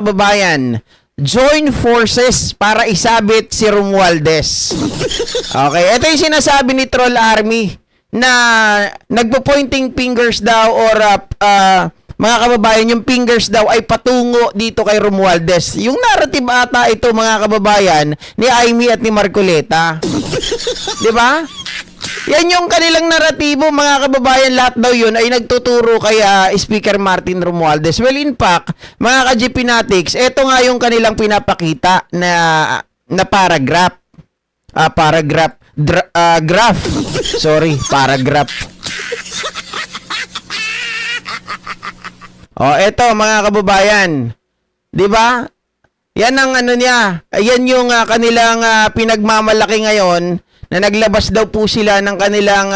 Kababayan, join forces para isabit si Romualdez. Okay, ito yung sinasabi ni Troll Army na nagpo-pointing fingers daw or mga kababayan, yung fingers daw ay patungo dito kay Romualdez. Yung narrative ata ito, mga kababayan, ni Amy at ni Marcoleta. 'Di ba? Yan yung kanilang naratibo, mga kababayan, lahat daw yun ay nagtuturo kay Speaker Martin Romualdez. Well, in fact, mga ka-GP Natics, eto nga yung kanilang pinapakita na paragraph. Graph. Sorry, paragraph. Oh, eto mga kababayan. 'Di ba? Yan ang ano niya. Yan yung kanilang pinagmamalaki ngayon na naglabas daw po sila ng kanilang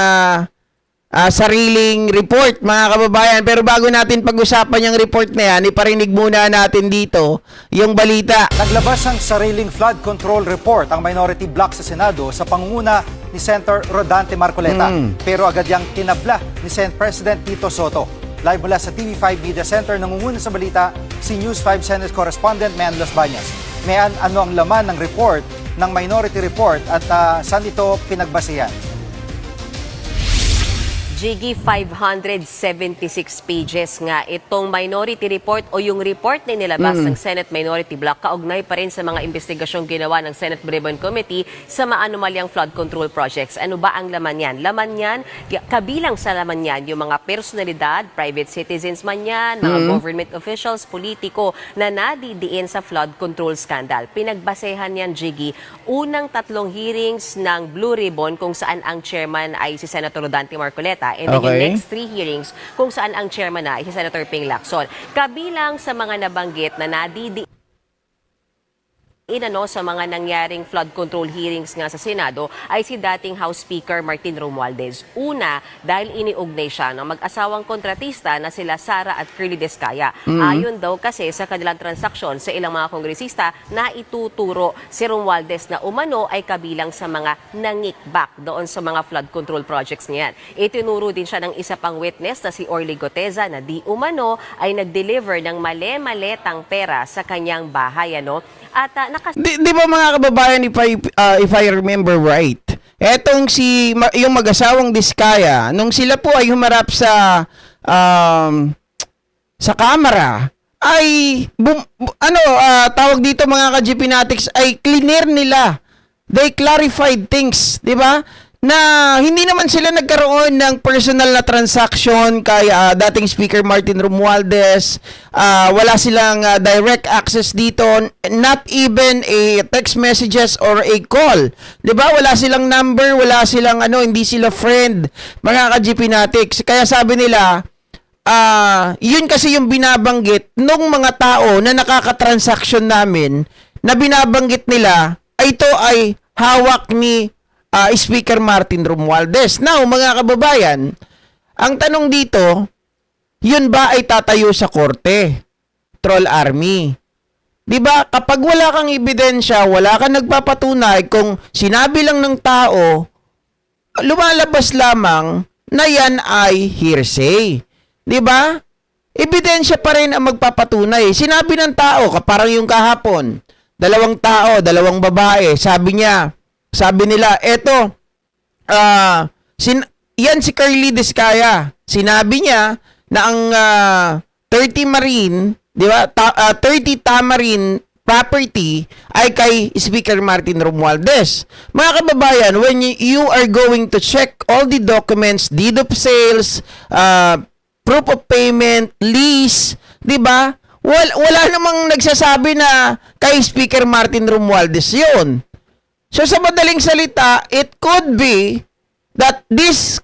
sariling report, mga kababayan. Pero bago natin pag-usapan yung report na yan, iparinig muna natin dito yung balita. Naglabas ang sariling flood control report ang minority bloc sa Senado sa pangunguna ni Senator Rodante Marcoleta. Pero agad yang tinabla ni Senate President Tito Soto. Live mula sa TV5 Media Center, nangunguna sa balita si News 5 Senate Correspondent Mean Los Bañas. Mean, ano ang laman ng report, ng minority report at saan ito pinagbasehan? Jiggy, 576 pages nga itong minority report o yung report na nilabas ng Senate Minority Bloc kaugnay pa rin sa mga investigasyong ginawa ng Senate Ribbon Committee sa maanumalyang flood control projects. Ano ba ang laman yan? Laman yan, kabilang sa laman yan, yung mga personalidad, private citizens man yan, mga government officials, politiko na nadidiin sa flood control scandal. Pinagbasehan yan, Jiggy, unang 3 hearings ng Blue Ribbon kung saan ang chairman ay si Senator Rodante Marcoleta. And then yung next 3 hearings kung saan ang chairman na ay si Senator Ping Lacson. Kabilang sa mga nabanggit na sa mga nangyaring flood control hearings nga sa Senado ay si dating House Speaker Martin Romualdez. Una, dahil iniugnay siya ng mag-asawang kontratista na sila Sara at Curly Descaya. Ayon daw kasi sa kanilang transaksyon sa ilang mga kongresista na ituturo si Romualdez na umano ay kabilang sa mga nangikback doon sa mga flood control projects niyan. Itinuro din siya ng isa pang witness na si Orly Goteza na di umano ay nag-deliver ng male-maletang pera sa kanyang bahay. At Di ba mga kababayan, if I remember right, etong yung mag-asawang Diskaya, nung sila po ay humarap sa camera, ay tawag dito mga ka-GP Natics, ay clear nila. They clarified things, di ba? Na hindi naman sila nagkaroon ng personal na transaction kay dating Speaker Martin Romualdez. Wala silang direct access dito, not even a text messages or a call. 'Di ba? Wala silang number, wala silang hindi sila friend, mga ka-GP Natics. Kaya sabi nila, yun kasi yung binabanggit nung mga tao na nakaka-transaction namin, na binabanggit nila ay ito ay hawak ni Speaker Martin Romualdez. Now, mga kababayan, ang tanong dito, yun ba ay tatayo sa korte? Troll Army. 'Di ba? Kapag wala kang ebidensya, wala kang nagpapatunay, kung sinabi lang ng tao, lumalabas lamang na yan ay hearsay. 'Di ba? Ebidensya pa rin ang magpapatunay. Sinabi ng tao, parang yung kahapon, 2 tao, 2 babae, sabi nila, eto, yan si Curly Descaya. Sinabi niya na ang 30 Marine, di ba, 30 Tamarine property ay kay Speaker Martin Romualdez. Mga kababayan, when you are going to check all the documents, deed of sales, proof of payment, lease, di ba, wala namang nagsasabi na kay Speaker Martin Romualdez yun. So sa madaling salita, it could be that this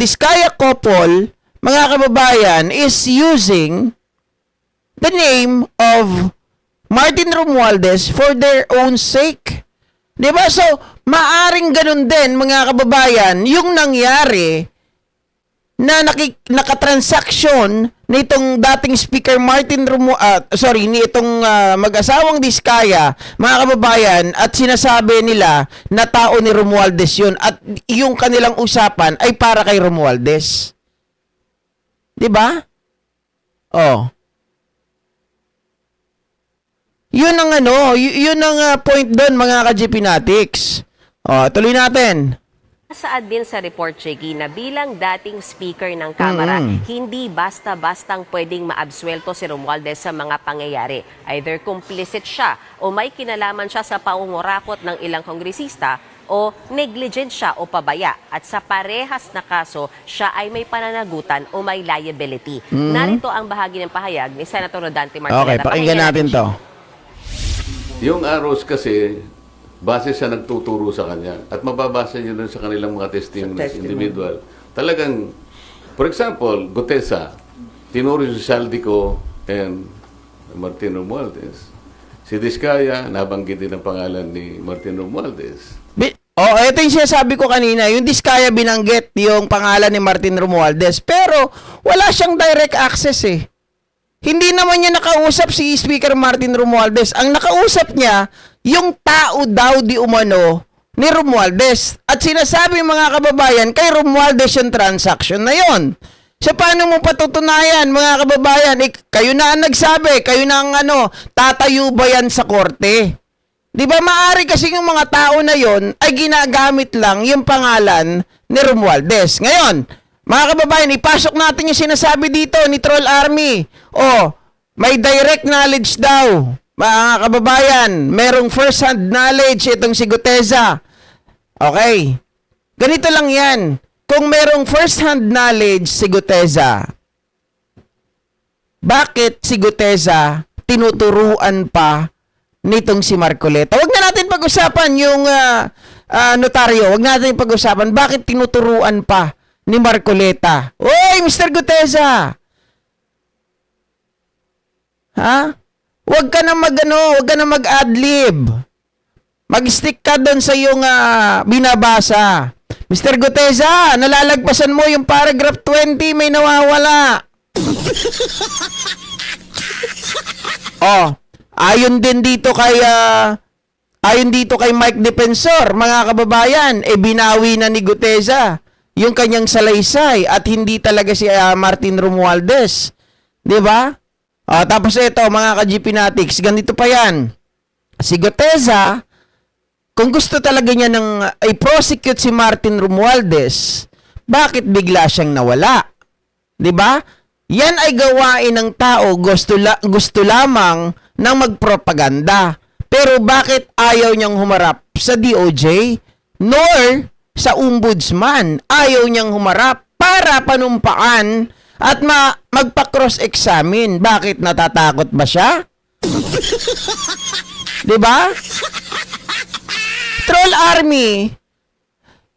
Diskaya couple, mga kababayan, is using the name of Martin Romualdez for their own sake. 'Di ba? So, maaring ganun din, mga kababayan, yung nangyari na nakatransaksyon nitong dating Speaker Martin nitong mag-asawang Diskaya, mga kababayan, at sinasabi nila na tao ni Romualdez yun at yung kanilang usapan ay para kay Romualdez. 'Di ba? Oh. Yun ang yun ang point doon, mga ka-GPnatics. Tuloy natin. Saad din sa report, Chiki, na bilang dating speaker ng Kamara, hindi basta-bastang pwedeng maabsuelto si Romualdez sa mga pangyayari. Either complicit siya o may kinalaman siya sa paungurakot ng ilang kongresista o negligent siya o pabaya. At sa parehas na kaso, siya ay may pananagutan o may liability. Narito ang bahagi ng pahayag ni Senator Rodante Marcoleta. Okay, pakinggan natin to. Yung arrows kasi, base sa nagtuturo sa kanya at mababasa nyo dun sa kanilang mga testimonies individual. Talagang, for example, Gutesa, tinuro si Saldico and Martin Romualdez. Si Diskaya, nabanggit din ang pangalan ni Martin Romualdez. Ito yung sinasabi ko kanina, yung Diskaya binanggit yung pangalan ni Martin Romualdez, pero wala siyang direct access eh. Hindi naman niya nakausap si Speaker Martin Romualdez. Ang nakausap niya, yung tao daw di umano ni Romualdez. At sinasabi mga kababayan, kay Romualdez yung transaction na yon. So paano mo patutunayan mga kababayan? Kayo na ang nagsabi, kayo na ang tatayo ba yan sa korte? Di ba maaari kasi yung mga tao na yon ay ginagamit lang yung pangalan ni Romualdez. Ngayon, mga kababayan, ipasok natin yung sinasabi dito ni Troll Army. May direct knowledge daw. Mga kababayan, merong first-hand knowledge itong si Gutesa. Okay. Ganito lang yan. Kung merong first-hand knowledge si Gutesa, bakit si Gutesa tinuturuan pa nitong si Marcoleta? Huwag na natin pag-usapan yung notaryo. Huwag natin pag-usapan bakit tinuturuan pa ni Marcoleta. Oy, Mr. Gutesa! Ha? Huwag ka na mag-adlib. Mag-stick ka doon sa iyong binabasa. Mr. Gutesa, nalalagpasan mo yung paragraph 20, may nawawala. Ayon dito kay Mike Defensor, mga kababayan, binawi na ni Gutesa yung kanyang salaysay at hindi talaga si Martin Romualdez. 'Di ba? Tapos ito, mga ka-GPnatics, ganito pa yan. Si Gutesa, kung gusto talaga niya i-prosecute si Martin Romualdez, bakit bigla siyang nawala? 'Di ba? Yan ay gawain ng tao gusto lamang ng magpropaganda. Pero bakit ayaw niyang humarap sa DOJ nor sa ombudsman? Ayaw niyang humarap para panumpaan at magpa-cross-examine. Bakit natatakot ba siya? 'Di ba? Troll Army,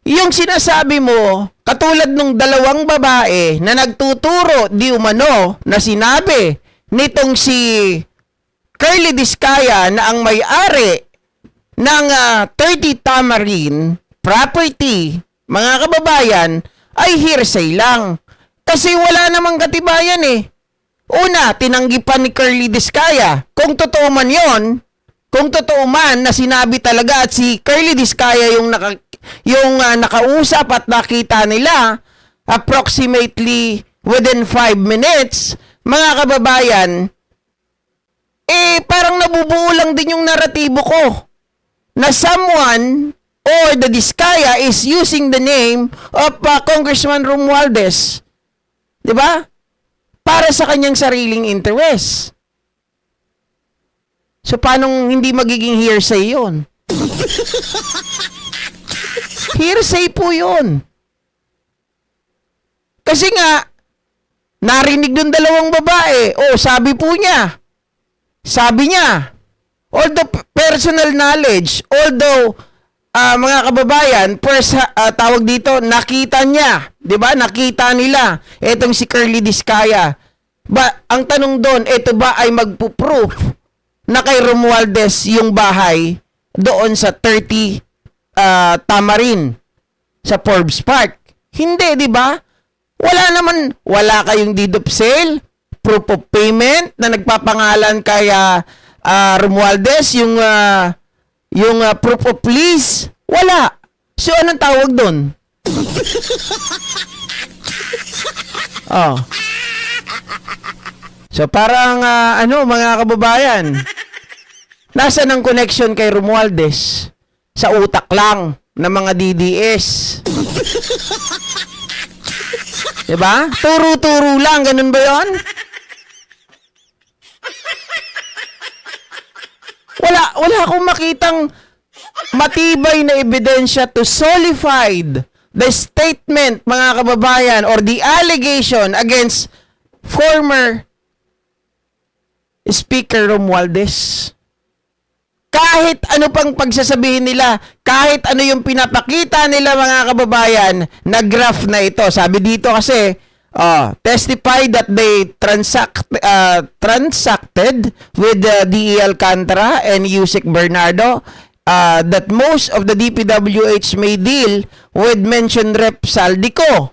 yung sinasabi mo, katulad nung dalawang babae na nagtuturo di umano na sinabi nitong si Curly Diskaya na ang may-ari ng 30 Tamarind property, mga kababayan, ay hearsay lang. Kasi wala namang katibayan eh. Una, tinanggi pa ni Curly Diskaya. Kung totoo man yon, kung totoo man na sinabi talaga at si Curly Diskaya yung nakausap at nakita nila approximately within 5 minutes, mga kababayan, parang nabubuo lang din yung naratibo ko na someone or the Diskaya is using the name of Congressman Romualdez. 'Di ba? Para sa kanyang sariling interest. So, paano hindi magiging hearsay yun? Hearsay po yun. Kasi nga, narinig dun dalawang babae. Sabi niya, although personal knowledge, although mga kababayan, first tawag dito, nakita niya, 'di ba? Nakita nila etong si Curly Diskaya. Ang tanong doon, ito ba ay magpo-proof na kay Romualdez yung bahay doon sa 30 Tamarind sa Forbes Park? Hindi, 'di ba? Wala kayong deed of sale, proof of payment na nagpapangalan kay Romualdez, yung proof of lease, wala. So, anong tawag doon? So, parang, mga kababayan, Nasaan ang connection kay Romualdez? Sa utak lang ng mga DDS. Diba? Turo-turo lang, ganun ba yon? Wala akong makitang matibay na ebidensya to solidify the statement, mga kababayan, or the allegation against former Speaker Romualdez. Kahit ano pang pagsasabihin nila, kahit ano yung pinapakita nila, mga kababayan, na graph na ito. Sabi dito kasi, testify that they transacted with D.E. Alcantara and Yusek Bernardo that most of the DPWH may deal with mentioned Rep. Saldico.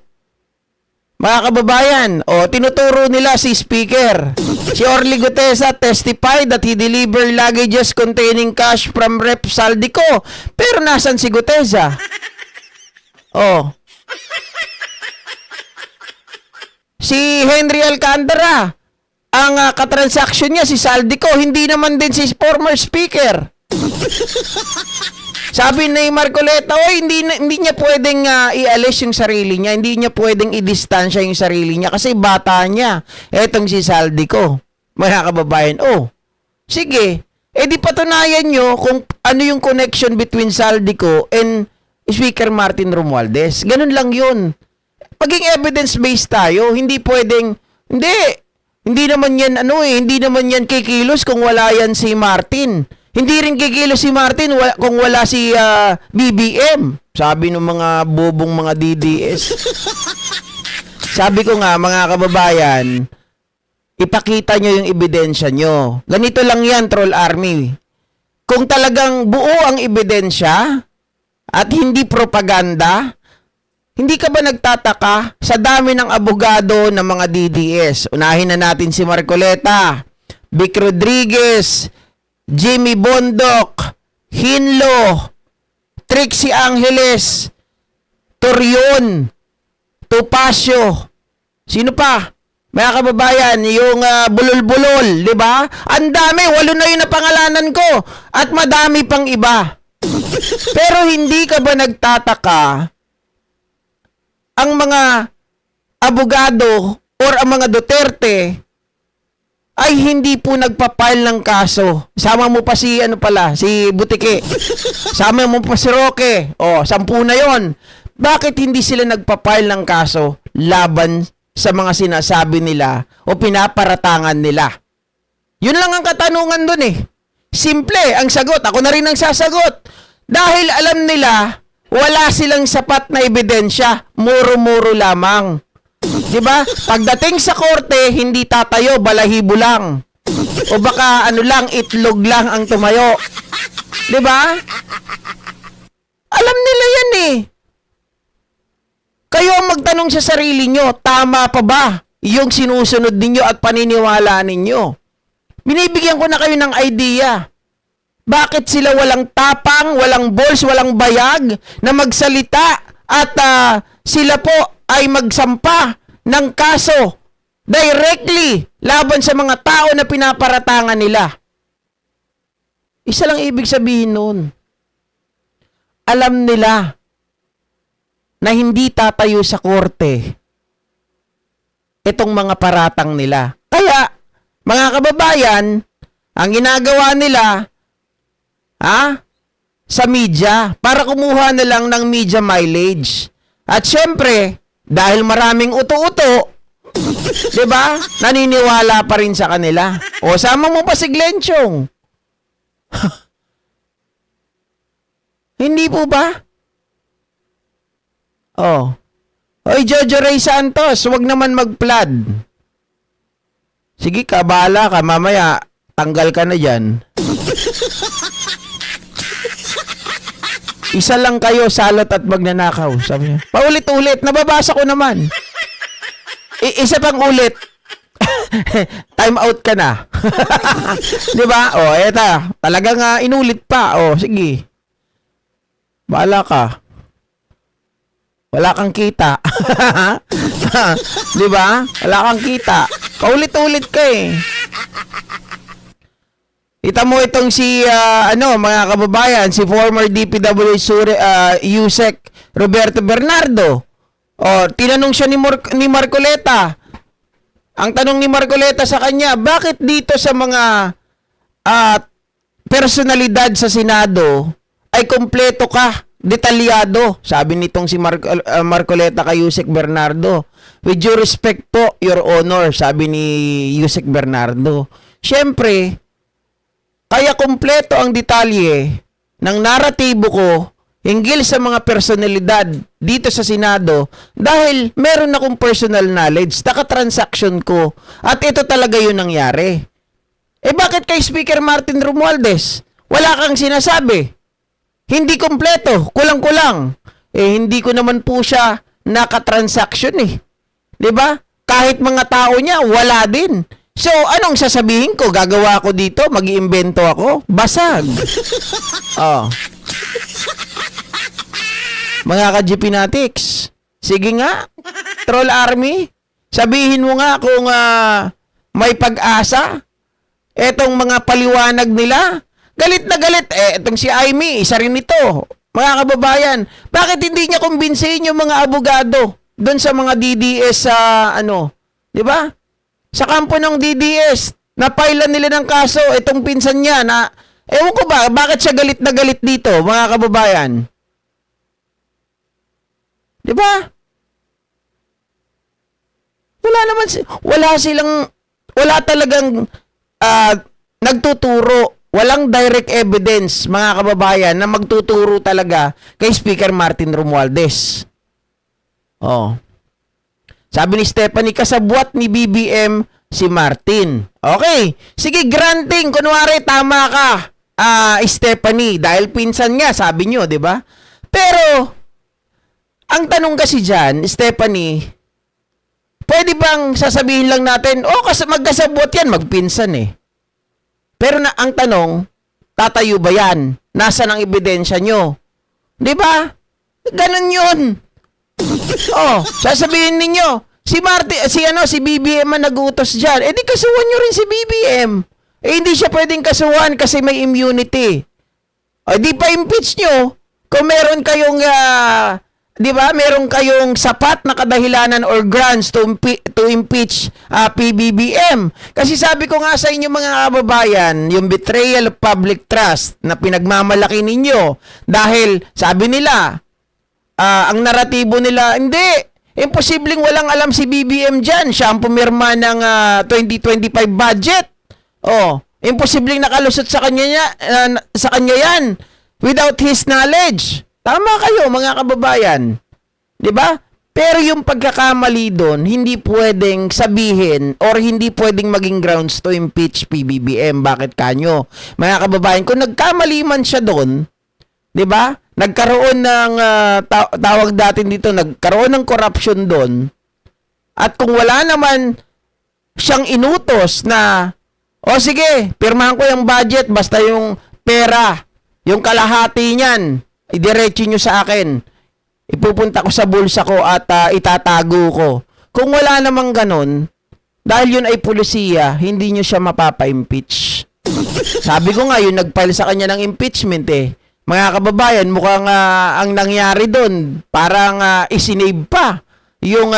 Mga kababayan, tinuturo nila si Speaker. Si Orly Gutesa testified that he delivered luggages containing cash from Rep. Saldico. Pero nasan si Gutesa? Si Henry Alcantara, ang katransaksyon niya si Saldico, hindi naman din si former Speaker. Sabi ni Marcoleta, hindi niya pwedeng ialis yung sarili niya, hindi niya pwedeng i-distansya yung sarili niya kasi bata niya. Etong si Saldico. Mga kababayan, sige, di patunayan nyo kung ano yung connection between Saldico and Speaker Martin Romualdez. Ganun lang yun. Maging evidence-based tayo, hindi pwedeng, hindi naman yan, hindi naman yan kikilos kung wala yan si Martin. Hindi rin kikilos si Martin kung wala si BBM. Sabi ng mga bobong mga DDS. Sabi ko nga, mga kababayan, ipakita nyo yung ebidensya nyo. Ganito lang yan, Troll Army. Kung talagang buo ang ebidensya at hindi propaganda, hindi ka ba nagtataka sa dami ng abogado ng mga DDS? Unahin na natin si Marcoleta, Vic Rodriguez, Jimmy Bondok, Hinlo, Trixie Angeles, Torion, Topacio. Sino pa? Mga kababayan, yung bulol-bulol, di ba? Ang dami, 8 na yun na pangalanan ko. At madami pang iba. Pero hindi ka ba nagtataka ang mga abogado or ang mga Duterte ay hindi po nagpapile ng kaso. Sama mo pa si si Butike. Sama mo pa si Roque. 10 na yon. Bakit hindi sila nagpapile ng kaso laban sa mga sinasabi nila o pinaparatangan nila? Yun lang ang katanungan dun eh. Simple ang sagot. Ako na rin ang sasagot. Dahil alam nila, wala silang sapat na ebidensya. Muro-muro lamang. Diba? Pagdating sa korte, hindi tatayo, balahibo lang. O baka itlog lang ang tumayo. Diba? Alam nila yan eh. Kayo ang magtanong sa sarili nyo, tama pa ba yung sinusunod ninyo at paniniwala ninyo? Binibigyan ko na kayo ng idea. Bakit sila walang tapang, walang balls, walang bayag na magsalita at sila po ay magsampa ng kaso directly laban sa mga tao na pinaparatangan nila? Isa lang ibig sabihin nun. Alam nila na hindi tatayo sa korte itong mga paratang nila. Kaya, mga kababayan, ang ginagawa nila sa media para kumuha na lang ng media mileage. At syempre, dahil maraming uto-uto, 'di ba? Naniniwala pa rin sa kanila. O sama mo pa si Glenn Chong. Hindi po ba? Oy, Jojo Ray Santos, wag naman mag-flood. Sige ka, bahala ka. Mamaya, tanggal ka na dyan. Isa lang kayo, salot at magnanakaw. Sabi niya. Paulit-ulit, nababasa ko naman. Isa pang ulit. Time out ka na. Di ba? Eto. Talagang inulit pa. Sige. Bahala ka. Wala kang kita. Di ba? Wala kang kita. Paulit-ulit ka eh. Kita mo itong si mga kababayan, si former DPW Yusek Roberto Bernardo. O, tinanong siya ni Marcoleta. Ang tanong ni Marcoleta sa kanya, bakit dito sa mga personalidad sa Senado ay kompleto ka, detalyado? Sabi nitong si Marcoleta kay Yusek Bernardo. With due respect po, Your Honor, sabi ni Yusek Bernardo. Siyempre, kaya kompleto ang detalye ng naratibo ko hinggil sa mga personalidad dito sa Senado dahil meron akong personal knowledge, transaction ko, at ito talaga yun nangyari. Bakit kay Speaker Martin Romualdez? Wala kang sinasabi. Hindi kompleto, kulang-kulang. Hindi ko naman po siya nakatransaction eh. 'Di ba? Kahit mga tao niya, wala din. So, anong sasabihin ko? Gagawa ko dito? Mag-iimbento ako? Basag. Mga ka-GP Natics, sige nga, Troll Army, sabihin mo nga kung may pag-asa. Etong mga paliwanag nila, galit na galit. Etong si Amy, isa rin ito. Mga kababayan, bakit hindi niya kumbinsihin yung mga abogado doon sa mga DDS sa di ba? Sa kampo ng DDS, napailan nila ng kaso itong pinsan niya na, ewan ko ba, bakit siya galit na galit dito, mga kababayan? Di ba? Wala talagang nagtuturo, walang direct evidence, mga kababayan, na magtuturo talaga kay Speaker Martin Romualdez. Sabi ni Stephanie, kasabwat ni BBM si Martin. Okay. Sige, granting. Kunwari, tama ka, Stephanie. Dahil pinsan nga, sabi nyo, di ba? Pero, ang tanong kasi dyan, Stephanie, pwede bang sasabihin lang natin, magkasabwat yan, magpinsan eh. Pero ang tanong, tatayo ba yan? Nasaan ang ebidensya nyo? Di ba? Ganun yun. Sasabihin ninyo, si BBM ang nag-utos dyan. Di kasuhan nyo rin si BBM. Hindi siya pwedeng kasuhan kasi may immunity. Di pa impeach nyo kung meron kayong, di ba, meron kayong sapat na kadahilanan or grounds to impeach PBBM. Kasi sabi ko nga sa inyo, mga kababayan, yung betrayal of public trust na pinagmamalaki ninyo dahil sabi nila, ang naratibo nila, hindi. Imposibleng walang alam si BBM dyan. Siya ang pumirma ng 2025 budget. Imposibleng nakalusot sa kanya yan without his knowledge. Tama kayo, mga kababayan. 'Di ba? Pero yung pagkakamali doon, hindi pwedeng sabihin or hindi pwedeng maging grounds to impeach PBBM. Bakit kanyo? Mga kababayan, kung nagkamali man siya doon, 'di ba? Nagkaroon ng tawag natin dito, nagkaroon ng corruption doon. At kung wala naman siyang inutos na, sige, pirmahan ko yung budget, basta yung pera, yung kalahati niyan, idiretso nyo sa akin. Ipupunta ko sa bulsa ko at itatago ko. Kung wala namang ganun, dahil yun ay pulisiya, hindi nyo siya mapapa-impeach. Sabi ko nga, yung nag-file sa kanya ng impeachment mga kababayan, mukhang ang nangyari doon, parang isinave pa yung,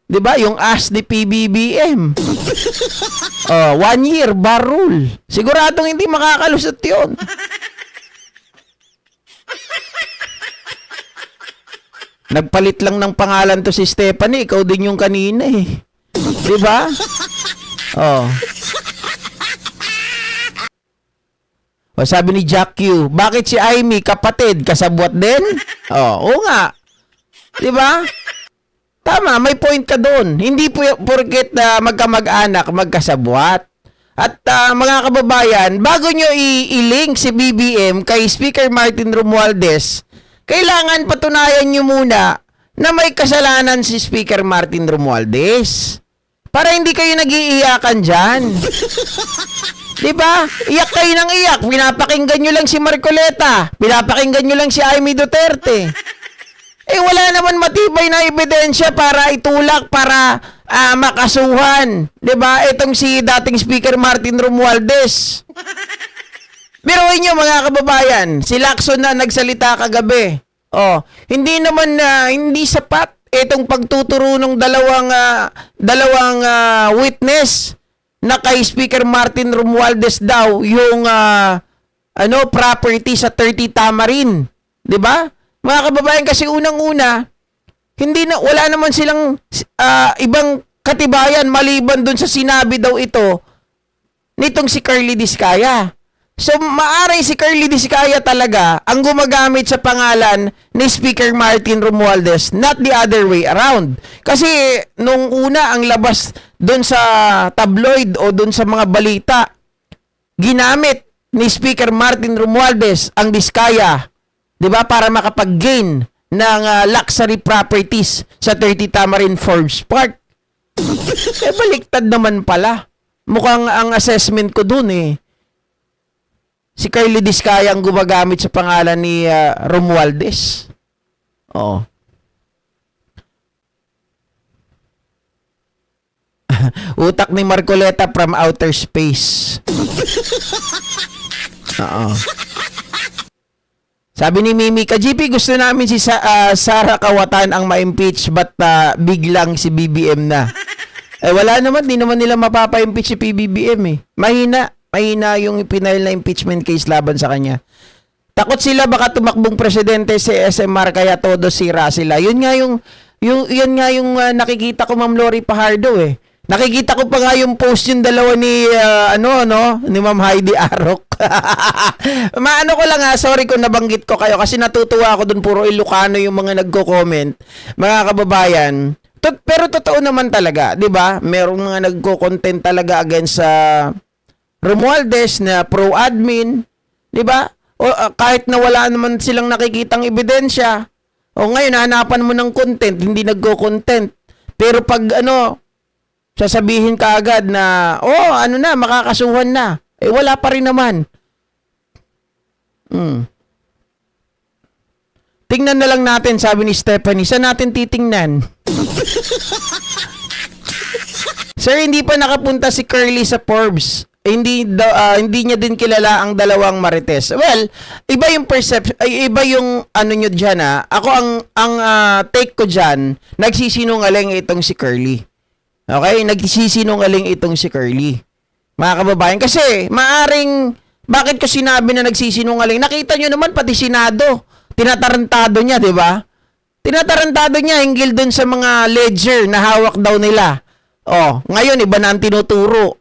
di ba, yung ass ni PBBM. 1 year, bar rule. Siguradong hindi makakalusot yun. Nagpalit lang ng pangalan to si Stephanie, ikaw din yung kanina eh. Di ba? Sabi ni Jack Q, bakit si Amy kapatid, kasabwat din? Oo nga. 'Di ba? Tama, may point ka doon. Hindi po porket magkamag-anak, magkasabwat. At mga kababayan, bago nyo i-link si BBM kay Speaker Martin Romualdez, kailangan patunayan nyo muna na may kasalanan si Speaker Martin Romualdez. Para hindi kayo nag-iiyakan dyan. Diba? Iyak kayo ng iyak. Pinapakinggan nyo lang si Marcoleta. Pinapakinggan nyo lang si Amy Duterte. Wala naman matibay na ebidensya para itulak, para makasuhan. Diba? Itong si dating Speaker Martin Romualdez. Biruin nyo mga kababayan, si Lacson na nagsalita kagabi. Oh, hindi naman hindi sapat itong pagtuturo ng dalawang witness na kay Speaker Martin Romualdez daw yung property sa 30 Tamarin, 'di ba? Mga kababayan, kasi unang-una wala naman silang ibang katibayan maliban dun sa sinabi daw ito nitong si Curly Discaya. So, maaring si Curly Discaya talaga ang gumagamit sa pangalan ni Speaker Martin Romualdez, not the other way around. Kasi, nung una, ang labas doon sa tabloid o doon sa mga balita, ginamit ni Speaker Martin Romualdez ang Discaya, di ba, para makapag-gain ng luxury properties sa 30 Tamarin Forbes Park. Baliktad naman pala. Mukhang ang assessment ko dun si Curly Discaya ang gumagamit sa pangalan ni Romualdez. Oo. Utak ni Marcoleta from outer space. Oo. Sabi ni Mimi, ka-GP, gusto namin si Sara Kawatan ang ma-impeach, but biglang si BBM na. Wala naman, di naman nila mapapa-impeach si PBBM Mahina yung ipinail na impeachment case laban sa kanya. Takot sila baka tumakbong presidente si SMR kaya todo sira sila. Yun nga yung nakikita ko, Ma'am Lori Pajardo Nakikita ko pa nga yung post yung dalawa ni ni Ma'am Heidi Arok. Maano ko lang sorry kung nabanggit ko kayo kasi natutuwa ako dun, puro Ilocano yung mga nagko-comment. Mga kababayan, pero totoo naman talaga, 'di ba? Merong mga nagko-content talaga against sa Romualdez na pro-admin, 'di ba? O kahit na wala naman silang nakikitang ebidensya. O ngayon hanapan mo ng content, hindi nagko-content. Pero pag sasabihin ka agad na makakasuhan na. Wala pa rin naman. Tingnan na lang natin, sabi ni Stephanie. Saan natin titingnan? Sir, hindi pa nakapunta si Curly sa Forbes. Hindi niya din kilala ang dalawang marites. Well, iba yung iba yung nyo diyan Ako ang take ko diyan, nagsisinungaling itong si Curly. Okay, nagsisinungaling itong si Curly. Mga kababayan, kasi bakit ko sinabi na nagsisinungaling? Nakita nyo naman pati Senado, tinatarantado niya, 'di ba? Tinatarantado niya hinggil dun sa mga ledger na hawak daw nila. Ngayon iba na ang tinuturo.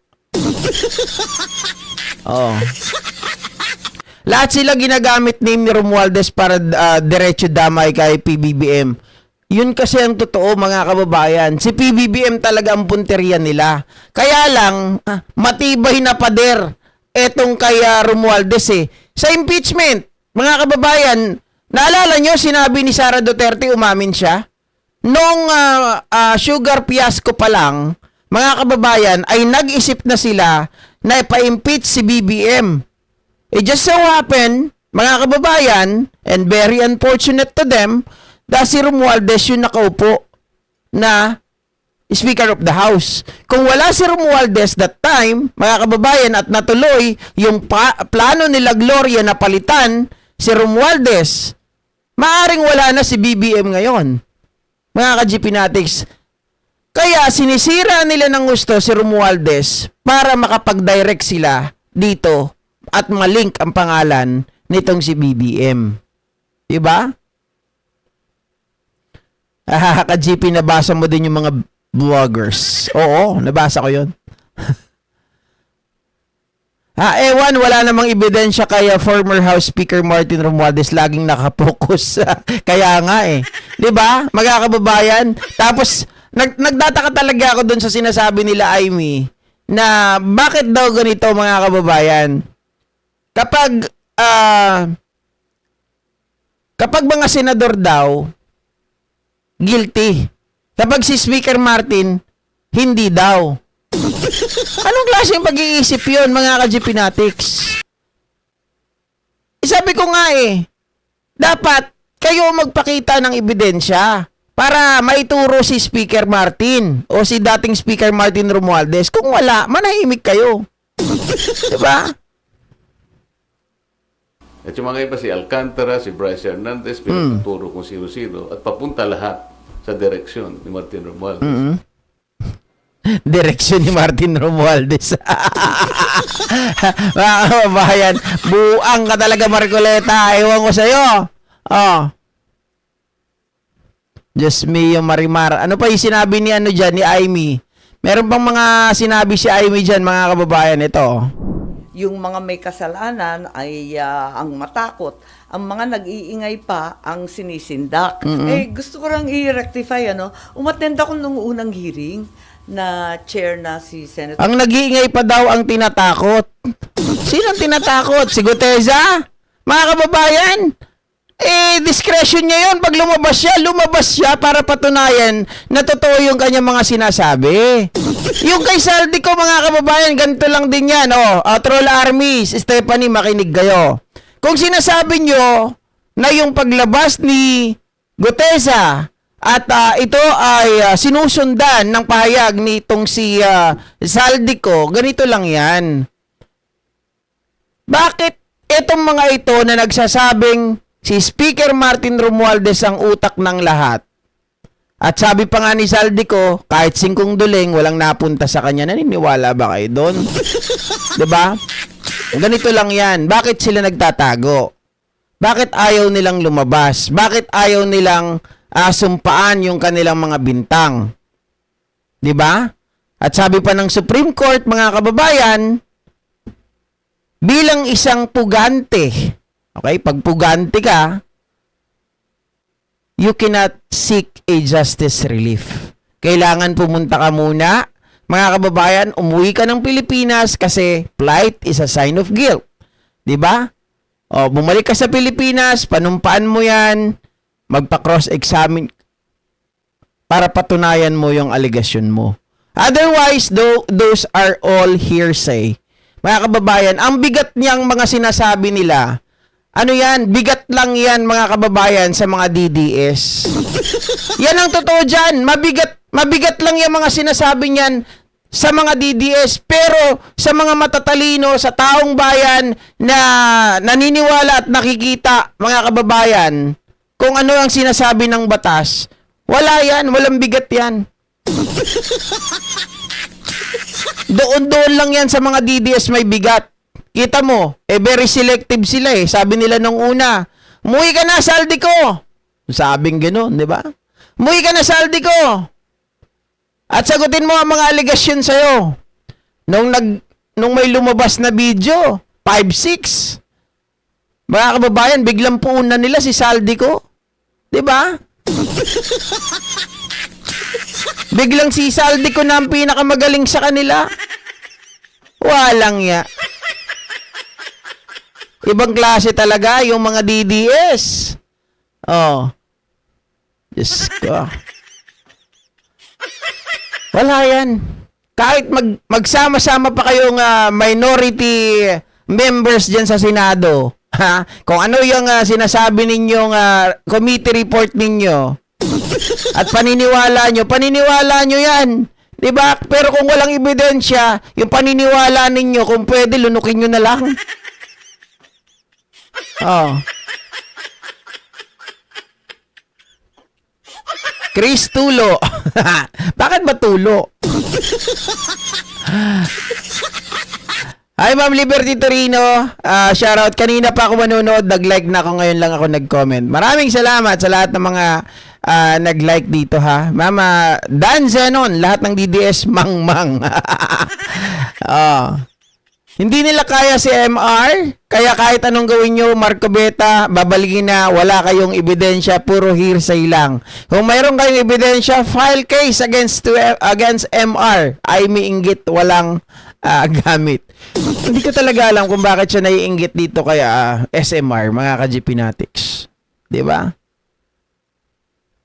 Lahat sila ginagamit ni Romualdez para diretso damay kay PBBM. Yun kasi ang totoo, mga kababayan. Si PBBM talaga ang punteriya nila. Kaya lang, matibay na pader etong kay Romualdez Sa impeachment, mga kababayan, naalala nyo, sinabi ni Sara Duterte, umamin siya? Nung sugar fiasco pa lang, mga kababayan, ay nag-isip na sila na ipa-impeach si BBM. It just so happen, mga kababayan, and very unfortunate to them, dahil si Romualdez yung nakaupo na Speaker of the House. Kung wala si Romualdez that time, mga kababayan, at natuloy yung plano nila Gloria na palitan si Romualdez, maaring wala na si BBM ngayon. Mga ka-GPnatics, kaya sinisira nila ng gusto si Romualdez para makapag-direct sila dito at malink ang pangalan nitong si BBM. Diba? Ka-GP, nabasa mo din yung mga vloggers. Oo, nabasa ko yun. Ewan, wala namang ebidensya kaya former House Speaker Martin Romualdez laging nakapokus. Kaya nga 'Di ba? Magkakababayan. Tapos nagtataka talaga ako dun sa sinasabi nila Amy na bakit daw ganito, mga kababayan. Kapag mga senador daw guilty. Kapag si Speaker Martin hindi daw. Anong klaseng pag-iisip yun, mga ka-GPnatics? Sabi ko nga dapat kayo magpakita ng ebidensya para maituro si Speaker Martin o si dating Speaker Martin Romualdez. Kung wala, manahimik kayo. Diba? At yung mga iba, si Alcantara, si Bryce Hernandez, pinagtuturo kung sino-sino, at papunta lahat sa direksyon ni Martin Romualdez. Direksyon ni Martin Romualdez. Mga kababayan, buang ka talaga, Marcoleta. Ewan ko sa'yo. Oh. Diyos mio, Marimar. Ano pa yung sinabi ni ano dyan, ni Aimee? Meron bang mga sinabi si Aimee dyan, mga kababayan? Ito. Yung mga may kasalanan ay ang matakot. Ang mga nag-iingay pa ang sinisindak. Eh, gusto ko lang i-rectify, umattend ako nung unang hearing na chair na si Senator. Ang nag-iingay pa daw ang tinatakot. Sino ang tinatakot? Si Guteza? Mga kababayan, discretion niya yun. Pag lumabas siya para patunayan na totoo yung kanyang mga sinasabi. Yung kay Saldico, mga kababayan, ganito lang din yan. Troll Armies, Stephanie, makinig kayo. Kung sinasabi nyo na yung paglabas ni Guteza at ito ay sinusundan ng pahayag nitong si Saldico, ganito lang yan. Bakit itong mga ito na nagsasabing si Speaker Martin Romualdez ang utak ng lahat? At sabi pa nga ni Saldico, kahit 5 duling, walang napunta sa kanya. Naniniwala ba kayo doon? Diba? Ganito lang yan. Bakit sila nagtatago? Bakit ayaw nilang lumabas? Bakit ayaw nilang sumpaan yung kanilang mga bintang? Diba? At sabi pa ng Supreme Court, mga kababayan, bilang isang pugante, okay, pag pugante ka, you cannot seek a justice relief. Kailangan pumunta ka muna, mga kababayan, umuwi ka ng Pilipinas kasi flight is a sign of guilt. Diba? Bumalik ka sa Pilipinas, panumpaan mo yan, magpa-cross-examine para patunayan mo yung allegation mo. Otherwise, those are all hearsay. Mga kababayan, ang bigat niyang mga sinasabi nila, ano yan? Bigat lang yan, mga kababayan, sa mga DDS. Yan ang totoo dyan. Mabigat lang yung mga sinasabi niyan sa mga DDS. Pero sa mga matatalino, sa taong bayan na naniniwala at nakikita, mga kababayan, kung ano ang sinasabi ng batas, wala yan. Walang bigat yan. Doon lang yan sa mga DDS may bigat. Kita mo, very selective sila Sabi nila nung una, umuwi ka na, Saldico. Sabing gano'n, di ba? Umuwi ka na, Saldico. At sagutin mo ang mga allegation sa'yo. Nung may lumabas na video, 5-6. Mga kababayan, biglang puunan nila si Saldico. Di ba? Biglang si Saldico na ang pinakamagaling sa kanila. Walang ya. Ibang klase talaga yung mga DDS. Diyos ko. Wala yan. Kahit magsama-sama pa kayong minority members dyan sa Senado, kung ano yung sinasabi ninyong committee report ninyo, at paniniwala nyo yan. Diba? Pero kung walang ebidensya, yung paniniwala ninyo, kung pwede, lunukin nyo na lang. Chris Tulo. Bakit ba Tulo? Hi, Ma'am Liberty Torino. Shoutout. Kanina pa ako manonood. Nag-like na ako. Ngayon lang ako nag-comment. Maraming salamat sa lahat ng mga nag-like dito, ha. Mama Dan Zenon. Lahat ng DDS, mang-mang. Hindi nila kaya si MR, kaya kahit anong gawin nyo, Marco Beta, babalikin na, wala kayong ebidensya, puro hearsay lang. Kung mayroon kayong ebidensya, file case against MR. Aimee inggit, walang gamit. Hindi ko talaga alam kung bakit siya naiinggit dito kaya SMR, mga ka-GP Natics. Diba?